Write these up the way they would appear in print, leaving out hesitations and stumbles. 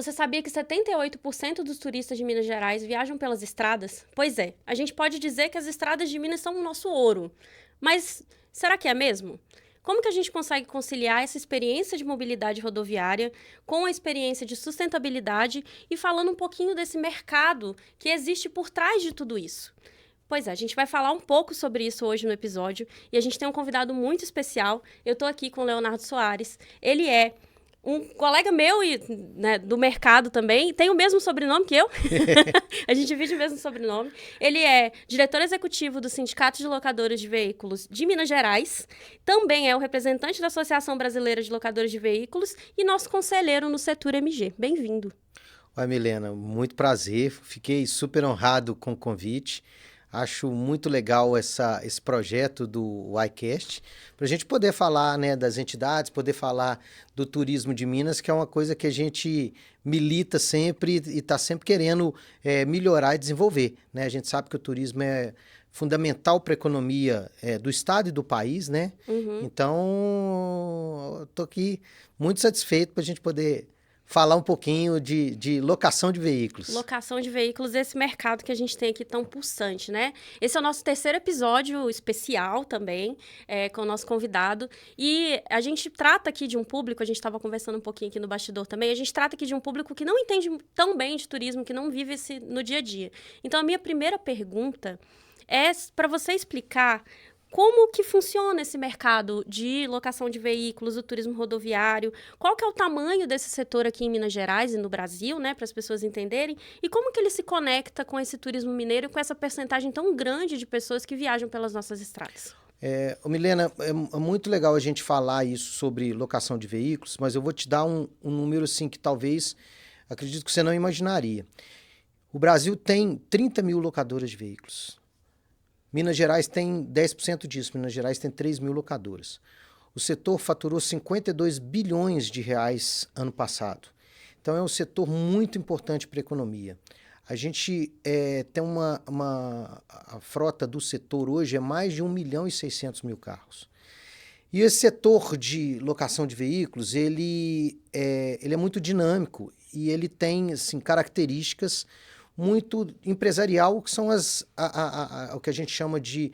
Você sabia que 78% dos turistas de Minas Gerais viajam pelas estradas? Pois é, a gente pode dizer que as estradas de Minas são o nosso ouro. Mas será que é mesmo? Como que a gente consegue conciliar essa experiência de mobilidade rodoviária com a experiência de sustentabilidade e falando um pouquinho desse mercado que existe por trás de tudo isso? Pois é, a gente vai falar um pouco sobre isso hoje no episódio e a gente tem um convidado muito especial. Eu estou aqui com o Leonardo Soares. Ele é um colega meu e né, do mercado também, tem o mesmo sobrenome que eu. A gente divide o mesmo sobrenome. Ele é diretor executivo do Sindicato de Locadores de Veículos de Minas Gerais. Também é o representante da Associação Brasileira de Locadores de Veículos e nosso conselheiro no Setur MG. Bem-vindo. Oi, Milena, muito prazer. Fiquei super honrado com o convite. Acho muito legal esse projeto do iCast, para a gente poder falar, né, das entidades, poder falar do turismo de Minas, que é uma coisa que a gente milita sempre e está sempre querendo melhorar e desenvolver, né? A gente sabe que o turismo é fundamental para a economia do estado e do país, né? Então, estou aqui muito satisfeito para a gente poder falar um pouquinho de locação de veículos. Locação de veículos, esse mercado que a gente tem aqui tão pulsante, né? Esse é o nosso terceiro episódio especial também, com o nosso convidado. E a gente trata aqui de um público, a gente estava conversando um pouquinho aqui no bastidor também, a gente trata aqui de um público que não entende tão bem de turismo, que não vive no dia a dia. Então, a minha primeira pergunta é para você explicar como que funciona esse mercado de locação de veículos, o turismo rodoviário? Qual que é o tamanho desse setor aqui em Minas Gerais e no Brasil, né, para as pessoas entenderem? E como que ele se conecta com esse turismo mineiro e com essa percentagem tão grande de pessoas que viajam pelas nossas estradas? Milena, é muito legal a gente falar isso sobre locação de veículos, mas eu vou te dar um número assim que talvez, acredito que você não imaginaria. O Brasil tem 30 mil locadoras de veículos. Minas Gerais tem 10% disso, Minas Gerais tem 3 mil locadoras. O setor faturou 52 bilhões de reais ano passado. Então é um setor muito importante para a economia. A gente tem a frota do setor hoje é mais de 1 milhão e 600 mil carros. E esse setor de locação de veículos, ele é muito dinâmico e ele tem assim, características muito empresarial, que são o que a gente chama de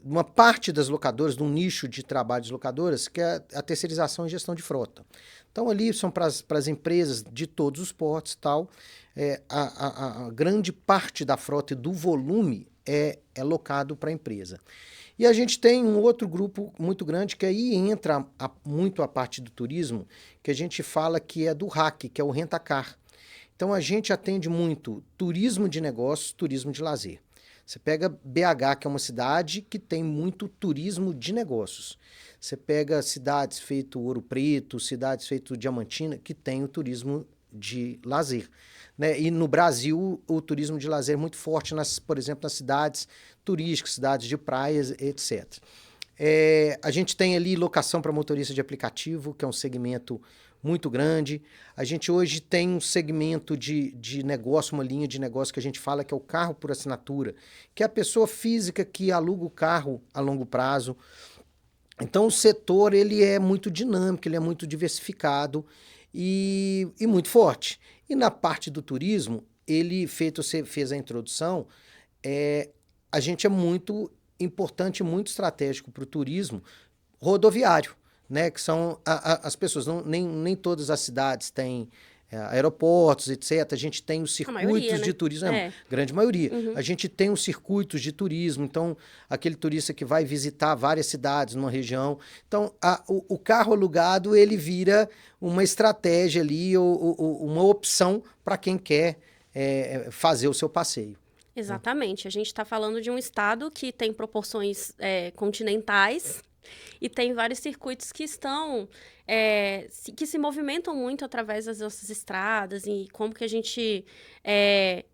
uma parte das locadoras, de um nicho de trabalho das locadoras, que é a terceirização e gestão de frota. Então, ali são para as empresas de todos os portos e tal. A grande parte da frota e do volume é locado para a empresa. E a gente tem um outro grupo muito grande, que aí entra muito a parte do turismo, que a gente fala que é do RAC, que é o Rent-A-Car. Então, a gente atende muito turismo de negócios, turismo de lazer. Você pega BH, que é uma cidade que tem muito turismo de negócios. Você pega cidades feito Ouro Preto, cidades feito Diamantina, que tem o turismo de lazer. Né? E no Brasil, o turismo de lazer é muito forte, por exemplo, nas cidades turísticas, cidades de praias, etc. A gente tem ali locação para motorista de aplicativo, que é um segmento muito grande. A gente hoje tem um segmento de negócio, uma linha de negócio que a gente fala que é o carro por assinatura, que é a pessoa física que aluga o carro a longo prazo. Então o setor ele é muito dinâmico, ele é muito diversificado e muito forte. E na parte do turismo, você fez a introdução, a gente é muito importante, muito estratégico para o turismo rodoviário. Né, que são as pessoas, nem todas as cidades têm aeroportos, etc. A gente tem os circuitos maioria, né? de turismo, grande maioria. A gente tem os circuitos de turismo, então aquele turista que vai visitar várias cidades numa região. Então, o carro alugado, ele vira uma estratégia ali, ou uma opção para quem quer fazer o seu passeio. Exatamente. A gente está falando de um estado que tem proporções continentais, e tem vários circuitos que estão, que se movimentam muito através das nossas estradas e como que a gente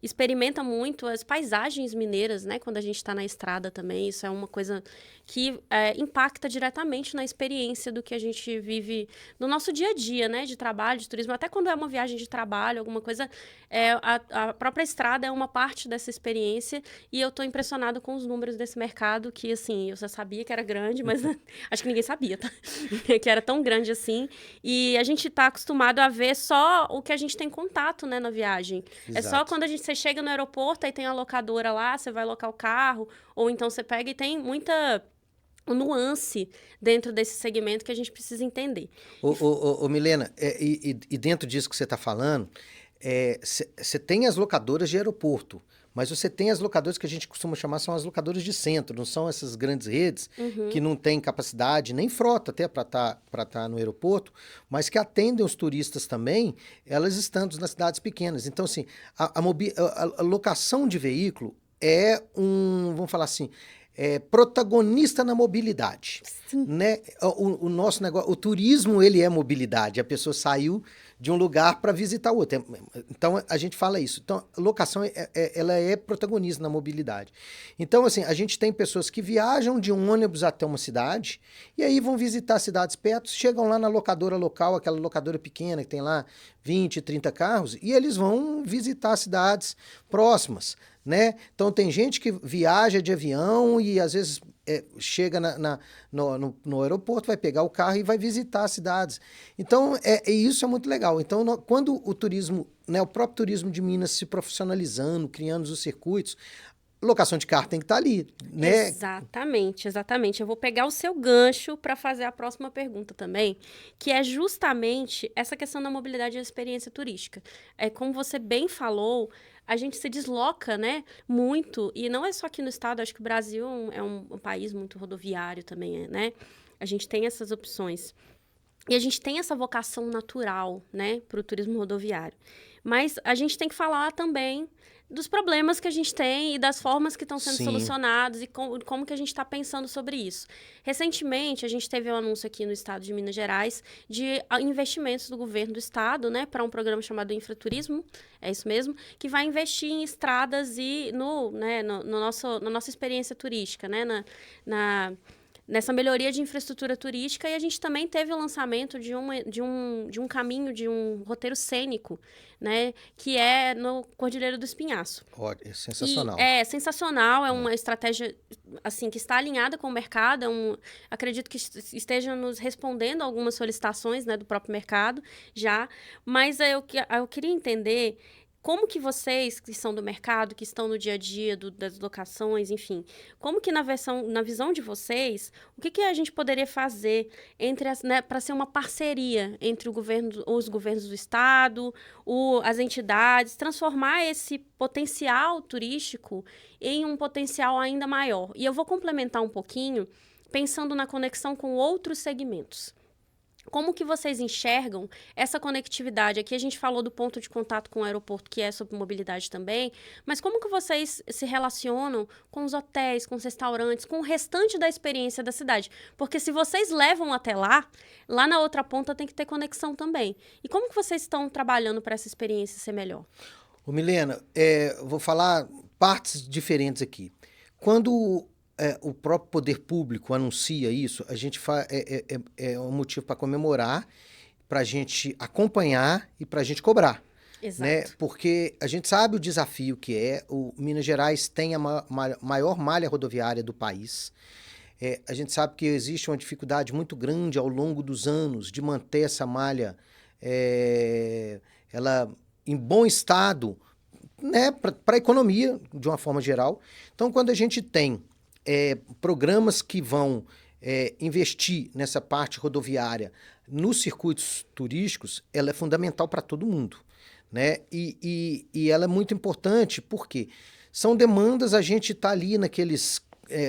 experimenta muito as paisagens mineiras, né? Quando a gente está na estrada também, isso é uma coisa que impacta diretamente na experiência do que a gente vive no nosso dia a dia, né? De trabalho, de turismo, até quando é uma viagem de trabalho, alguma coisa, a própria estrada é uma parte dessa experiência e eu estou impressionada com os números desse mercado que, assim, eu já sabia que era grande, mas acho que ninguém sabia, tá? Que era tão grande assim, e a gente está acostumado a ver só o que a gente tem contato, né, na viagem. É só Exato. quando você chega no aeroporto, aí tem a locadora lá, você vai alocar o carro, ou então você pega e tem muita nuance dentro desse segmento que a gente precisa entender. Ô, Milena, e dentro disso que você está falando, você tem as locadoras de aeroporto, mas você tem as locadoras que a gente costuma chamar, são as locadoras de centro, não são essas grandes redes que não têm capacidade, nem frota até para tá no aeroporto, mas que atendem os turistas também, elas estando nas cidades pequenas. Então, assim, a locação de veículo é vamos falar assim, protagonista na mobilidade, Sim. né? O nosso negócio, o turismo, ele é mobilidade. A pessoa saiu de um lugar para visitar outro. Então, a gente fala isso. Então, a locação, ela é protagonista na mobilidade. Então, assim, a gente tem pessoas que viajam de um ônibus até uma cidade e aí vão visitar cidades perto, chegam lá na locadora local, aquela locadora pequena que tem lá 20, 30 carros, e eles vão visitar cidades próximas, né? Então, tem gente que viaja de avião e às vezes chega no aeroporto, vai pegar o carro e vai visitar as cidades. Então, isso é muito legal. Então, quando o turismo, né, o próprio turismo de Minas se profissionalizando, criando os circuitos, locação de carro tem que estar ali, né? Exatamente, exatamente. Eu vou pegar o seu gancho para fazer a próxima pergunta também, que é justamente essa questão da mobilidade e da experiência turística. Como você bem falou, a gente se desloca, né, muito, e não é só aqui no estado, acho que o Brasil é um país muito rodoviário também, né? A gente tem essas opções. E a gente tem essa vocação natural, né, para o turismo rodoviário. Mas a gente tem que falar também dos problemas que a gente tem e das formas que estão sendo Sim. solucionados e como que a gente está pensando sobre isso. Recentemente, a gente teve um anúncio aqui no estado de Minas Gerais de investimentos do governo do estado, né, para um programa chamado Infraturismo, é isso mesmo, que vai investir em estradas e na nossa experiência turística, né, nessa melhoria de infraestrutura turística, e a gente também teve o lançamento de um caminho, de um roteiro cênico, né, que é no Cordilheiro do Espinhaço. É sensacional. E é sensacional, é uma estratégia assim, que está alinhada com o mercado, acredito que esteja nos respondendo a algumas solicitações, né, do próprio mercado já, mas eu queria entender como que vocês, que são do mercado, que estão no dia a dia das locações, enfim, como que na visão de vocês, o que a gente poderia fazer para ser uma parceria entre os governos do estado, as entidades, transformar esse potencial turístico em um potencial ainda maior? E eu vou complementar um pouquinho, pensando na conexão com outros segmentos. Como que vocês enxergam essa conectividade? Aqui a gente falou do ponto de contato com o aeroporto, que é sobre mobilidade também, mas como que vocês se relacionam com os hotéis, com os restaurantes, com o restante da experiência da cidade? Porque se vocês levam até lá na outra ponta tem que ter conexão também. E como que vocês estão trabalhando para essa experiência ser melhor? Ô, Milena, vou falar partes diferentes aqui. Quando o próprio poder público anuncia isso, a gente é um motivo para comemorar, para a gente acompanhar e para a gente cobrar. Exato. Né? Porque a gente sabe o desafio que o Minas Gerais tem a maior malha rodoviária do país. A gente sabe que existe uma dificuldade muito grande ao longo dos anos de manter essa malha ela em bom estado, né, para a economia, de uma forma geral. Então, quando a gente tem programas que vão investir nessa parte rodoviária nos circuitos turísticos, ela é fundamental para todo mundo, né? E ela é muito importante porque são demandas, a gente está ali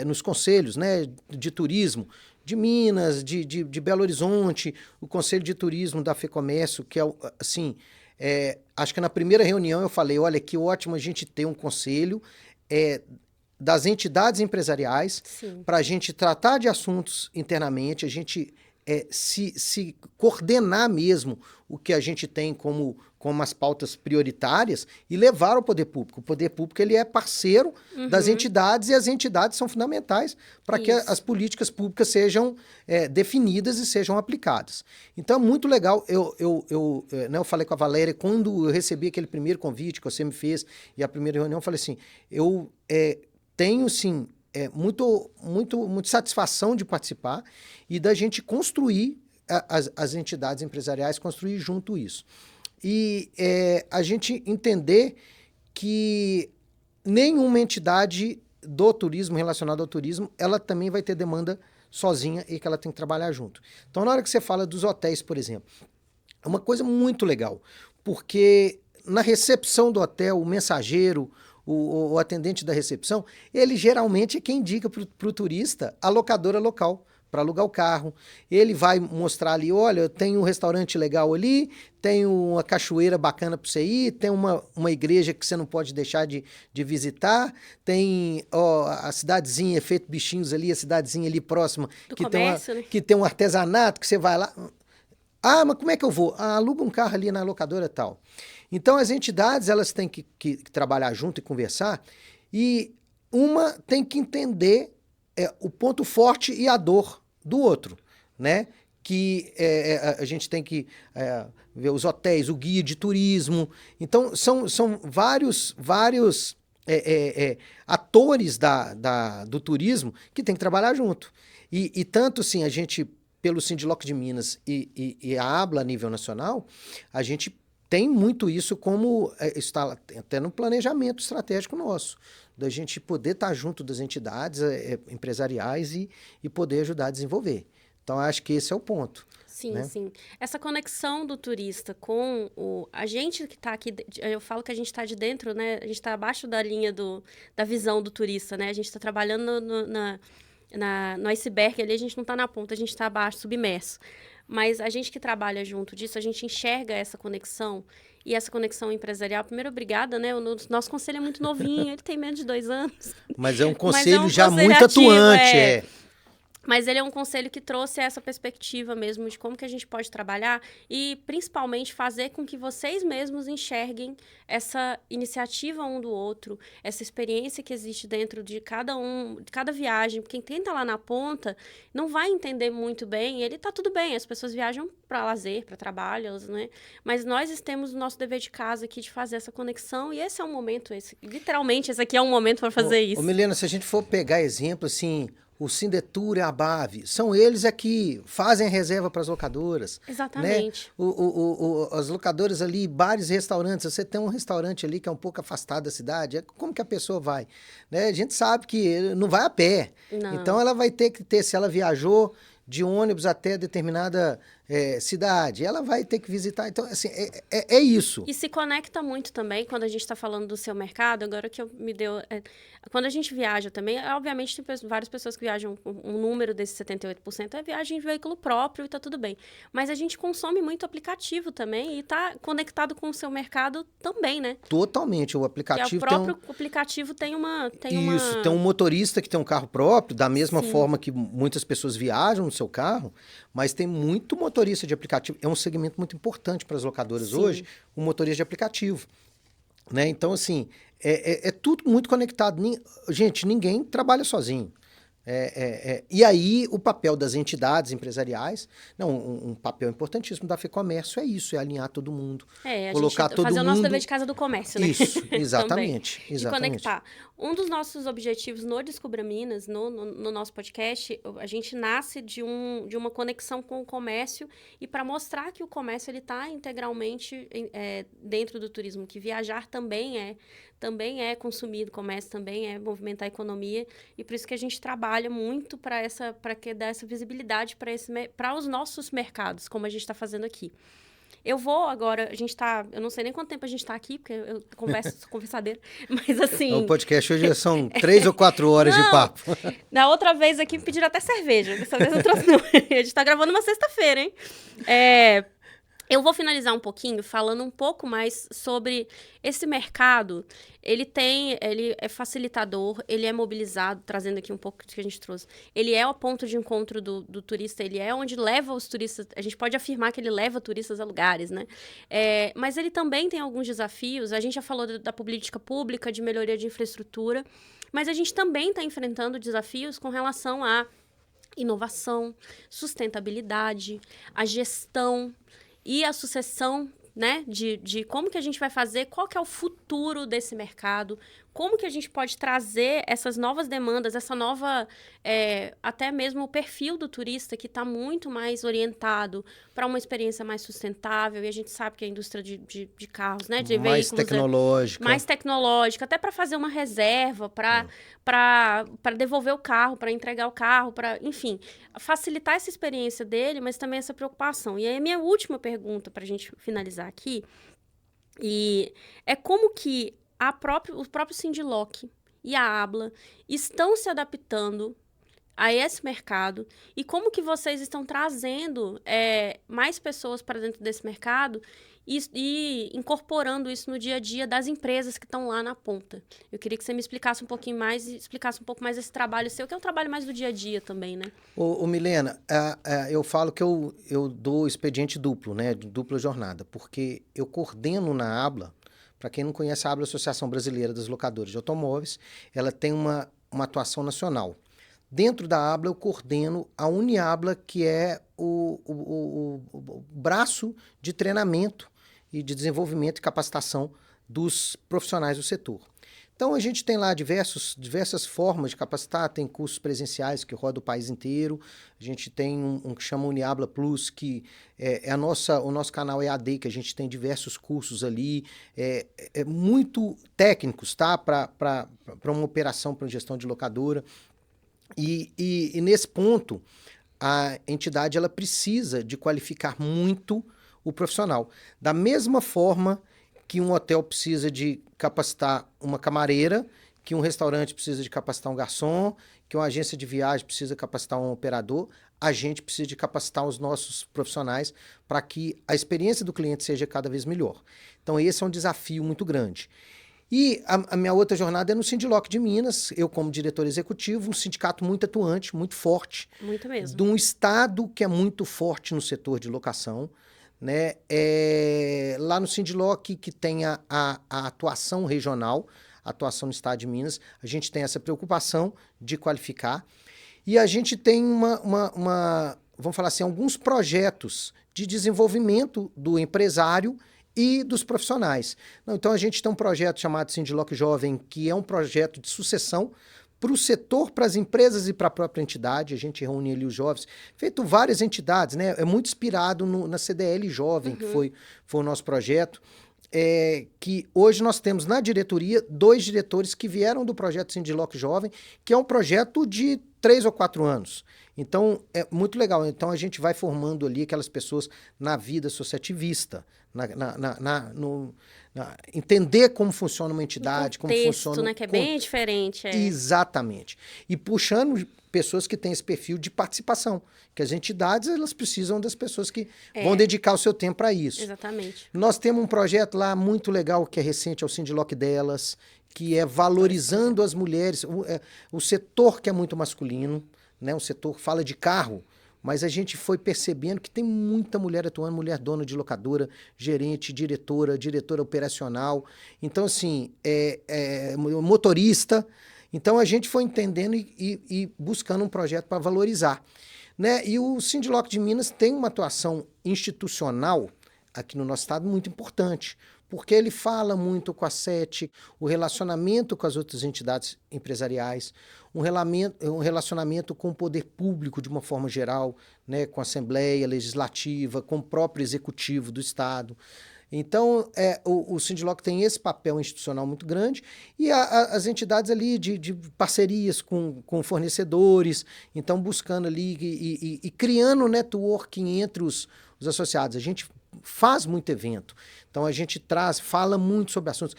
nos conselhos, né, de turismo, de Minas, de Belo Horizonte, o Conselho de Turismo da FEComércio, que é assim, acho que na primeira reunião eu falei, olha, que ótimo a gente ter um conselho das entidades empresariais para a gente tratar de assuntos internamente, a gente se coordenar mesmo o que a gente tem como as pautas prioritárias e levar ao poder público. O poder público ele é parceiro das entidades e as entidades são fundamentais para que as políticas públicas sejam definidas e sejam aplicadas. Então, é muito legal. Eu falei com a Valéria, quando eu recebi aquele primeiro convite que você me fez e a primeira reunião, eu falei assim, eu tenho, sim, muito satisfação de participar e da gente construir as entidades empresariais construir junto isso. E a gente entender que nenhuma entidade do turismo, relacionada ao turismo, ela também vai ter demanda sozinha e que ela tem que trabalhar junto. Então, na hora que você fala dos hotéis, por exemplo, é uma coisa muito legal, porque na recepção do hotel, o mensageiro, o atendente da recepção, ele geralmente é quem indica para o turista a locadora local para alugar o carro. Ele vai mostrar ali, olha, tem um restaurante legal ali, tem uma cachoeira bacana para você ir, tem uma igreja que você não pode deixar de visitar, tem a cidadezinha, feito bichinhos ali, a cidadezinha ali próxima, que tem um artesanato, que você vai lá. Ah, mas como é que eu vou? Ah, aluga um carro ali na locadora e tal. Então, as entidades, elas têm que trabalhar junto e conversar, e uma tem que entender o ponto forte e a dor do outro, né? Que a gente tem que ver os hotéis, o guia de turismo. Então, são vários atores do turismo que tem que trabalhar junto. E tanto, assim, a gente, pelo Sindiloc de Minas e a ABLA a nível nacional, a gente tem muito isso como está até no planejamento estratégico nosso, da gente poder estar junto das entidades empresariais e poder ajudar a desenvolver. Então, acho que esse é o ponto. Sim, né? Sim. Essa conexão do turista com a gente que está aqui, eu falo que a gente está de dentro, né? A gente está abaixo da linha da visão do turista, né? A gente está trabalhando no iceberg ali, a gente não está na ponta, a gente está abaixo, submerso. Mas a gente que trabalha junto disso, a gente enxerga essa conexão, e essa conexão empresarial. Primeiro, obrigada, né? O nosso conselho é muito novinho, ele tem menos de 2 anos. Mas é um conselho já muito atuante, Mas ele é um conselho que trouxe essa perspectiva mesmo de como que a gente pode trabalhar e, principalmente, fazer com que vocês mesmos enxerguem essa iniciativa um do outro, essa experiência que existe dentro de cada viagem. Quem tenta lá na ponta não vai entender muito bem. Ele tá tudo bem, as pessoas viajam para lazer, para trabalho, né? Mas nós temos o nosso dever de casa aqui de fazer essa conexão, e esse é um momento, literalmente, esse aqui é um momento para fazer isso. Milena, se a gente for pegar exemplo, assim, o Sindetur e a BAV, são eles que fazem a reserva para as locadoras. Exatamente. Né? As locadoras ali, bares e restaurantes, você tem um restaurante ali que é um pouco afastado da cidade, como que a pessoa vai? Né? A gente sabe que não vai a pé. Não. Então, ela vai ter que ter, se ela viajou de ônibus até determinada cidade, ela vai ter que visitar. Então, assim, é isso. E se conecta muito também, quando a gente está falando do seu mercado, agora que me deu... quando a gente viaja também, obviamente tem várias pessoas que viajam, um número desses 78% é viagem em veículo próprio e tá tudo bem. Mas a gente consome muito aplicativo também e tá conectado com o seu mercado também, né? Totalmente, o aplicativo o próprio aplicativo tem um motorista que tem um carro próprio, da mesma forma que muitas pessoas viajam no seu carro, mas tem muito motorista de aplicativo. É um segmento muito importante para as locadoras hoje, o motorista de aplicativo. Né? Então, assim, é tudo muito conectado. Gente, ninguém trabalha sozinho. E aí, o papel das entidades empresariais, um papel importantíssimo da FEComércio é isso, é alinhar todo mundo, colocar todo mundo... Fazer o nosso dever de casa do comércio, né? Isso, exatamente. De conectar. Um dos nossos objetivos no Descubra Minas, no nosso podcast, a gente nasce de uma conexão com o comércio e para mostrar que o comércio está integralmente dentro do turismo, que viajar também é consumido, comércio também é movimentar a economia, e por isso que a gente trabalha muito para dar essa visibilidade para os nossos mercados, como a gente está fazendo aqui. Eu vou agora, eu não sei nem quanto tempo a gente está aqui, porque eu sou conversadeira, mas assim... O podcast hoje são 3 ou 4 horas de papo. Da outra vez aqui me pediram até cerveja, dessa vez eu trouxe não. A gente está gravando uma sexta-feira, hein? Eu vou finalizar um pouquinho falando um pouco mais sobre esse mercado. Ele é facilitador, ele é mobilizado, trazendo aqui um pouco do que a gente trouxe. Ele é o ponto de encontro do turista, ele é onde leva os turistas, a gente pode afirmar que ele leva turistas a lugares, né? Mas ele também tem alguns desafios, a gente já falou da política pública, de melhoria de infraestrutura, mas a gente também está enfrentando desafios com relação à inovação, sustentabilidade, a gestão e a sucessão, né, de como que a gente vai fazer, qual que é o futuro desse mercado, como que a gente pode trazer essas novas demandas, essa nova, até mesmo o perfil do turista que está muito mais orientado para uma experiência mais sustentável, e a gente sabe que a indústria de carros, né, de Mais veículos tecnológica. mais tecnológica, até para fazer uma reserva, para devolver o carro, para entregar o carro, para, enfim, facilitar essa experiência dele, mas também essa preocupação. E aí a minha última pergunta para a gente finalizar aqui, e é como que o próprio Sindiloc e a Abla estão se adaptando a esse mercado e como que vocês estão trazendo mais pessoas para dentro desse mercado e incorporando isso no dia a dia das empresas que estão lá na ponta. Eu queria que você me explicasse um pouquinho mais e explicasse um pouco mais esse trabalho seu, que é um trabalho mais do dia a dia também, né? Ô Milena, eu falo que eu dou expediente duplo, né, de dupla jornada, porque eu coordeno na Abla. Para quem não conhece, a Abla é a Associação Brasileira das Locadoras de Automóveis, ela tem uma atuação nacional. Dentro da Abla, eu coordeno a Uniabla, que é o braço de treinamento e de desenvolvimento e capacitação dos profissionais do setor. Então, a gente tem lá diversas formas de capacitar, tem cursos presenciais que rodam o país inteiro, a gente tem um que chama Uniabla Plus, que o nosso canal EAD, que a gente tem diversos cursos ali, muito técnicos, tá? Para uma operação, para gestão de locadora. E nesse ponto, a entidade ela precisa de qualificar muito o profissional. Da mesma forma que um hotel precisa de capacitar uma camareira, que um restaurante precisa de capacitar um garçom, que uma agência de viagem precisa capacitar um operador, a gente precisa de capacitar os nossos profissionais para que a experiência do cliente seja cada vez melhor. Então, esse é um desafio muito grande. E a minha outra jornada é no Sindiloc de Minas, eu como diretor executivo, um sindicato muito atuante, muito forte. Muito mesmo. De um estado que é muito forte no setor de locação, né? Lá no Sindiloc, que tem a atuação regional, a atuação no estado de Minas, a gente tem essa preocupação de qualificar. E a gente tem vamos falar assim, alguns projetos de desenvolvimento do empresário e dos profissionais. Então, a gente tem um projeto chamado Sindiloc Jovem, que é um projeto de sucessão para o setor, para as empresas e para a própria entidade. A gente reúne ali os jovens, feito várias entidades, né? É muito inspirado na CDL Jovem, que foi o nosso projeto, que hoje nós temos na diretoria 2 diretores que vieram do projeto Sindiloc Jovem, que é um projeto de 3 ou 4 anos. Então, é muito legal. Então, a gente vai formando ali aquelas pessoas na vida associativista, entender como funciona uma entidade, contexto, como funciona... né, que é bem diferente. Exatamente. E puxando pessoas que têm esse perfil de participação, que as entidades elas precisam das pessoas que vão dedicar o seu tempo para isso. Exatamente. Nós temos um projeto lá muito legal, que é recente, é o Sindiloc Delas, que é valorizando as mulheres, o setor que é muito masculino, né? O setor que fala de carro, mas a gente foi percebendo que tem muita mulher atuando, mulher dona de locadora, gerente, diretora operacional. Então, assim, motorista. Então, a gente foi entendendo e buscando um projeto para valorizar, né? E o Sindiloc de Minas tem uma atuação institucional aqui no nosso estado muito importante, porque ele fala muito com a SET, o relacionamento com as outras entidades empresariais, um relacionamento com o poder público de uma forma geral, né, com a Assembleia Legislativa, com o próprio Executivo do Estado. Então, o Sindiloc tem esse papel institucional muito grande e as entidades ali de parcerias com fornecedores, então buscando ali e criando networking entre os associados. A gente faz muito evento. Então, a gente fala muito sobre assuntos.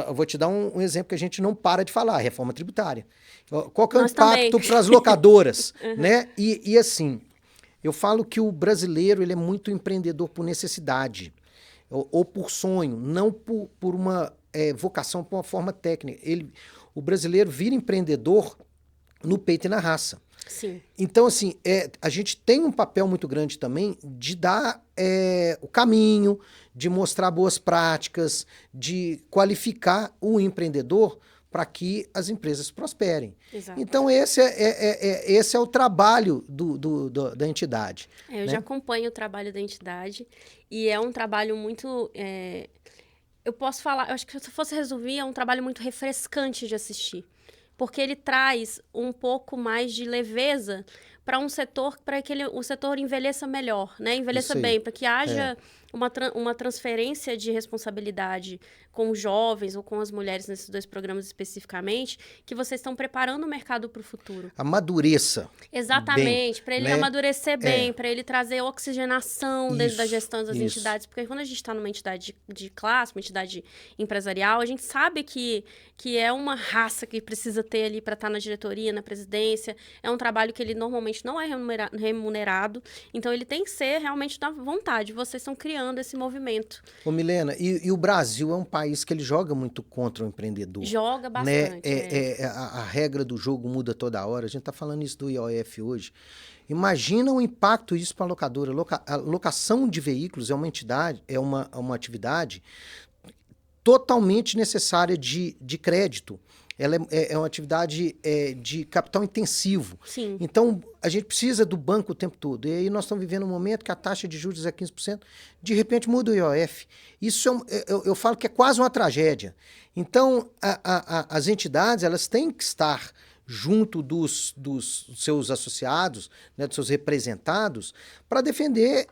Eu vou te dar um exemplo que a gente não para de falar, a reforma tributária. Qual que é o impacto para as locadoras? Né? E assim, eu falo que o brasileiro ele é muito empreendedor por necessidade, ou por sonho, não por uma vocação, por uma forma técnica. O brasileiro vira empreendedor no peito e na raça. Sim. Então, assim, a gente tem um papel muito grande também de dar o caminho, de mostrar boas práticas, de qualificar o empreendedor para que as empresas prosperem. Exato. Então, esse é o trabalho da entidade. Eu já acompanho o trabalho da entidade e é um trabalho muito eu posso falar, eu acho que se eu fosse resumir, é um trabalho muito refrescante de assistir. Porque ele traz um pouco mais de leveza para um setor, para que o setor envelheça melhor, né? Envelheça Isso aí. bem, para que haja uma transferência de responsabilidade com os jovens ou com as mulheres nesses 2 programas especificamente, que vocês estão preparando o mercado para o futuro. Amadureça. Exatamente, para ele né? amadurecer bem, para ele trazer oxigenação dentro da Isso, gestão das entidades. Porque quando a gente está numa entidade de classe, uma entidade empresarial, a gente sabe que é uma raça que precisa ter ali para estar na diretoria, na presidência. É um trabalho que ele normalmente não é remunerado. Então, ele tem que ser realmente da vontade. Vocês estão criando esse movimento. Ô, Milena, e o Brasil é um país que ele joga muito contra o empreendedor. Joga Né? bastante. A regra do jogo muda toda hora. A gente está falando isso do IOF hoje. Imagina o impacto isso para a locadora. A locação de veículos é uma entidade, é uma atividade totalmente necessária de crédito. Ela é uma atividade de capital intensivo. Sim. Então, a gente precisa do banco o tempo todo. E aí nós estamos vivendo um momento que a taxa de juros é 15%, de repente muda o IOF. Isso eu falo que é quase uma tragédia. Então, as entidades elas têm que estar junto dos seus associados, né, dos seus representados, para defender,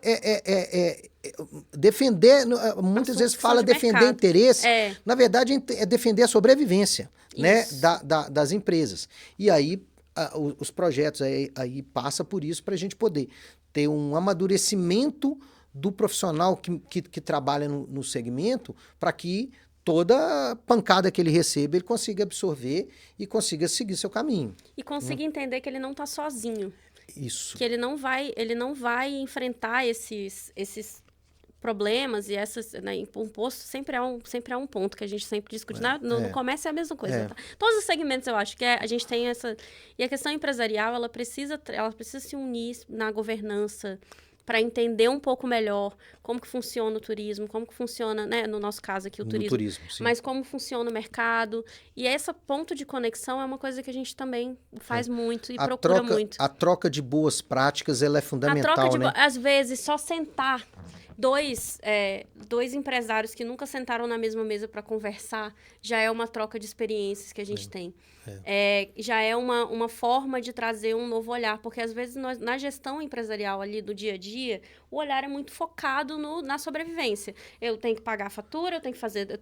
muitas vezes fala defender interesse, na verdade é defender a sobrevivência, né, das empresas. E aí os projetos aí passa por isso para a gente poder ter um amadurecimento do profissional que trabalha no segmento para que toda pancada que ele receba, ele consiga absorver e consiga seguir seu caminho. E consiga entender que ele não está sozinho. Isso. Que ele não vai enfrentar esses problemas e essas... Né, imposto sempre é um ponto que a gente sempre discute. No comércio é a mesma coisa. Tá? Todos os segmentos, eu acho que a gente tem essa... E a questão empresarial, ela precisa se unir na governança, para entender um pouco melhor como que funciona o turismo, como que funciona, né, no nosso caso aqui, o turismo, sim. Mas como funciona o mercado. E esse ponto de conexão é uma coisa que a gente também faz muito e procura muito. A troca de boas práticas, ela é fundamental, né? Às vezes, só sentar dois empresários que nunca sentaram na mesma mesa para conversar, já é uma troca de experiências que a gente tem. Já é uma forma de trazer um novo olhar, porque às vezes na gestão empresarial ali do dia a dia, o olhar é muito focado na sobrevivência. Eu tenho que pagar a fatura, eu tenho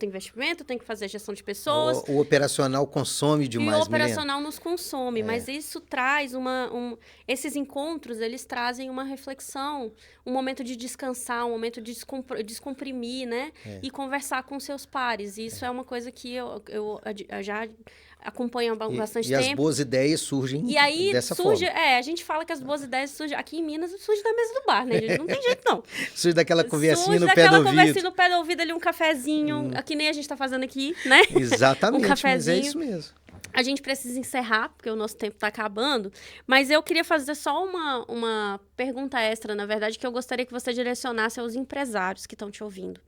investimento, eu tenho que fazer gestão de pessoas. O operacional consome demais, E o operacional nos consome, mas isso traz esses encontros, eles trazem uma reflexão, um momento de descansar, um momento de descomprimir, né? E conversar com seus pares. E isso é uma coisa que eu já acompanho há bastante tempo. E as boas ideias surgem e aí dessa forma. A gente fala que as boas ideias surgem... Aqui em Minas, surge da mesa do bar, né? Gente? Não tem jeito, não. Surge daquela conversinha no pé do ouvido. Conversinha no pé do ouvido ali, um cafezinho, que nem a gente tá fazendo aqui, né? Exatamente, um cafezinho. mas é isso mesmo. A gente precisa encerrar, porque o nosso tempo tá acabando, mas eu queria fazer só uma pergunta extra, na verdade, que eu gostaria que você direcionasse aos empresários que estão te ouvindo,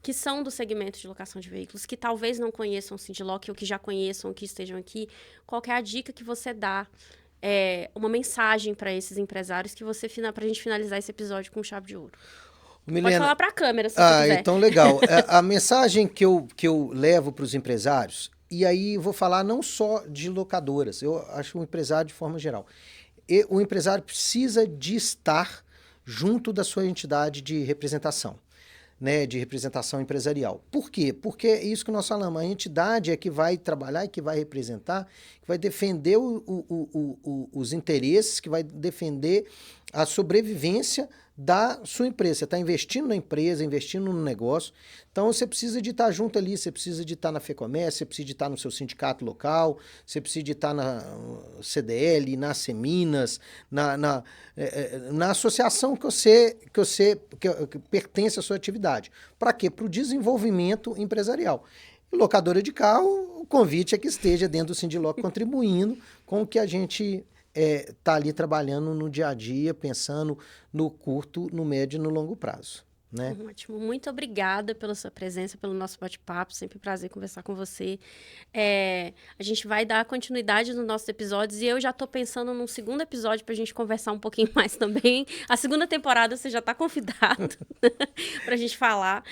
que são do segmento de locação de veículos, que talvez não conheçam o Sindiloc ou que já conheçam, que estejam aqui. Qual que é a dica que você dá, uma mensagem para esses empresários para a gente finalizar esse episódio com chave de ouro? Milena, pode falar para a câmera, se você quiser. Então legal. A mensagem que eu levo para os empresários, e aí vou falar não só de locadoras, eu acho o empresário de forma geral. O empresário precisa de estar junto da sua entidade de representação. Né, de representação empresarial. Por quê? Porque é isso que nós falamos, a entidade é que vai trabalhar e que vai representar, que vai defender os interesses, que vai defender a sobrevivência da sua empresa. Você está investindo na empresa, investindo no negócio, então você precisa de estar junto ali, você precisa de estar na FEComércio, você precisa de estar no seu sindicato local, você precisa de estar na CDL, na Seminas, na associação que pertence à sua atividade. Para quê? Para o desenvolvimento empresarial. E locadora de carro, o convite é que esteja dentro do Sindiloc contribuindo com o que a gente está ali trabalhando no dia a dia, pensando no curto, no médio e no longo prazo. né? Ótimo. Muito obrigada pela sua presença, pelo nosso bate-papo. Sempre um prazer conversar com você. A gente vai dar continuidade nos nossos episódios e eu já estou pensando num segundo episódio para a gente conversar um pouquinho mais também. A segunda temporada você já está convidado para a gente falar.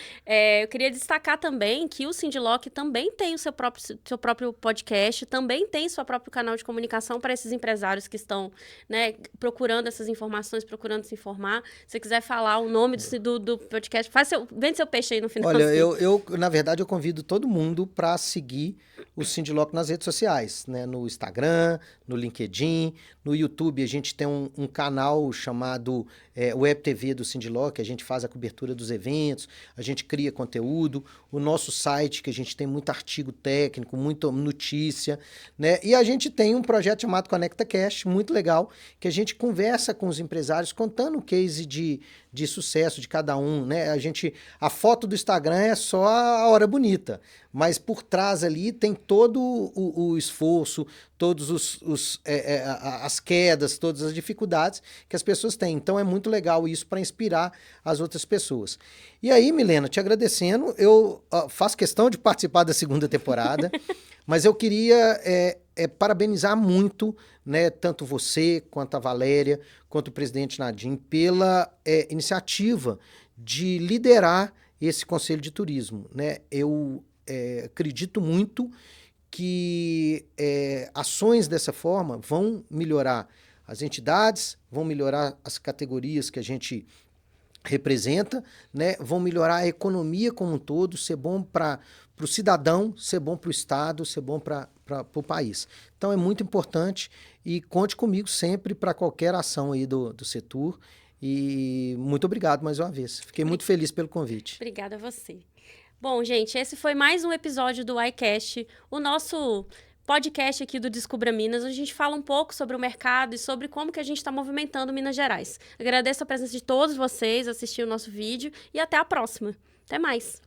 Eu queria destacar também que o Sindiloc também tem o seu próprio podcast, também tem seu próprio canal de comunicação para esses empresários que estão, né, procurando essas informações, procurando se informar. Se você quiser falar o nome do podcast, vende seu peixe aí no final. Olha, eu na verdade, eu convido todo mundo para seguir o Sindiloc nas redes sociais, né? No Instagram, no LinkedIn, no YouTube. A gente tem um canal chamado Web TV do Sindiloc, a gente faz a cobertura dos eventos, a gente cria conteúdo. O nosso site, que a gente tem muito artigo técnico, muita notícia, né? E a gente tem um projeto chamado Conecta Cash, muito legal, que a gente conversa com os empresários, contando o case de sucesso de cada um, né? A foto do Instagram é só a hora bonita, mas por trás ali tem todo o esforço, todos as quedas, todas as dificuldades que as pessoas têm. Então é muito legal isso para inspirar as outras pessoas. E aí, Milena, te agradecendo, eu faço questão de participar da segunda temporada, mas eu queria parabenizar muito, né, tanto você, quanto a Valéria, quanto o presidente Nadim, pela iniciativa de liderar esse Conselho de Turismo, né? Eu acredito muito que ações dessa forma vão melhorar as entidades, vão melhorar as categorias que a gente representa, né? Vão melhorar a economia como um todo, ser bom para o cidadão, ser bom para o Estado, ser bom para o país. Então é muito importante e conte comigo sempre para qualquer ação aí do setor. E muito obrigado mais uma vez. Fiquei muito feliz pelo convite. Obrigada a você. Bom, gente, esse foi mais um episódio do iCast, o nosso podcast aqui do Descubra Minas, onde a gente fala um pouco sobre o mercado e sobre como que a gente está movimentando Minas Gerais. Agradeço a presença de todos vocês, assistir o nosso vídeo e até a próxima. Até mais!